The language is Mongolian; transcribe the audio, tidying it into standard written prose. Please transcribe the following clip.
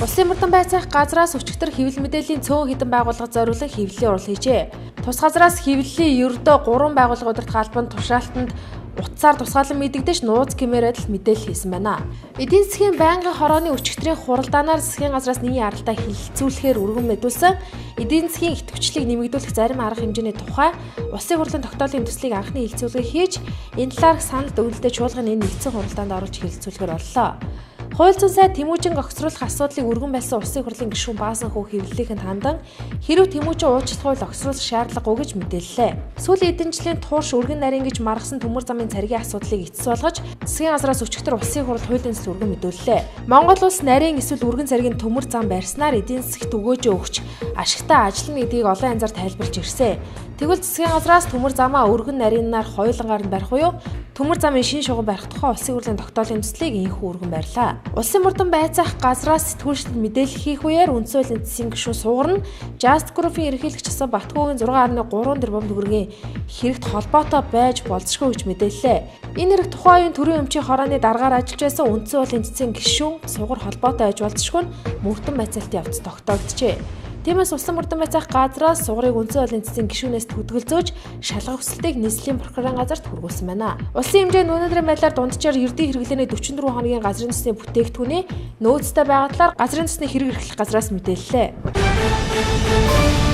Улсын мөрдөн байцаах газраас өчигдөр хэвлэл мэдээллийн цөөн хэдэн байгууллагад зориулан хэвлэлийн урал хийжээ. Тус газраас хэвлэлийн ердөө 3 байгууллага удирдах албанд тушаалтанд утсаар тусгаалan мэдэгдэж нууц гэмээр адил мэдээлэл хийсэн байна. Эдийн засгийн байнгын хорооны өчигдрийн хуралдаанаар засгийн газраас нийгмийн аралдаа хилцүүлэхээр өргөн мэдүүлсэн эдийн засгийн идэвхжлийг нэмэгдүүлэх зарим арга хэмжээний тухай Улсын хурлын тогтоолын төслийг анхны хилцүүлгээ хийж энэ талаарх санал өгөлтөд чуулганы энэ нэгдсэн хуралдаанд оруулж хэлэлцүүлэхээр боллоо. Хууль зүйн сайд Тэмүүжин огцруулах асуудлыг өргөн байсан Улсын хурлын гишүүн Баасан хүү хэвлэлийнхэнд хандан хэрв Тэмүүжин уучлалт хууль огцруулах шаардлагагүй гэж мэдээллээ. Сүүлийн эдийн жилийн турш өргөн нарийн гэж маргасан төмөр замын царгийн асуудлыг эцэс болгож засгийн газраас өчигдөр Улсын хурал хуулийн төсөл өргөн мэдүүллээ. Монгол улс нарийн эсвэл өргөн царгийн төмөр зам барьснаар эдийн засагт өгөөжөө өгч ашигтай ажиллана гэдгийг олон янзаар тайлбарлаж ирсэн. Тэгвэл засгийн газраас төмөр замаа өргөн нарийнаар хоёулангаар нь барих уу? Төмөр замын шин шугам барих тухай Улсын хурлын тогтоолын төслийг инхүү өргөн барьлаа. Улсын мөрдөн байцаах газраас сэтгүүлчдэд мэдээлэл хийх үеэр үндсэн хуулийн засгийн гишүүн Сугарна Just Group-ийн ерөнхийлөгч асан Батгуугийн 6.3 тэрбум төгрөгийн хэрэгт холбоотой байж болзошгүй гэж мэдээллээ. Энэ хэрэг тухайн үеийн төрийн өмчийн хорооны дараагаар ажиллаж байсан үндсэн хуулийн засгийн гишүүн Сугар холбоотой байж болзошгүй нь мөрдөн байцаалтын явц тогтоогджээ. Тиймээс Улсын мөрдөн байцаах газраас сугарыг үндсэн хуулийн засгийн гишүүнээс төдгөлзөөж шалгах хүсэлтийг нийслэлийн прокурорын газарт хүргүүлсэн байна. Улсын хэмжээнд өнөөдрийн байдлаар дунджаар ердийн хэрэглээний 44 хоногийн газрын төсний бүтээгдэхүүний нөөцтэй байгаа талаар газрын төсний хэрэг эрхлэх газраас мэдээллээ.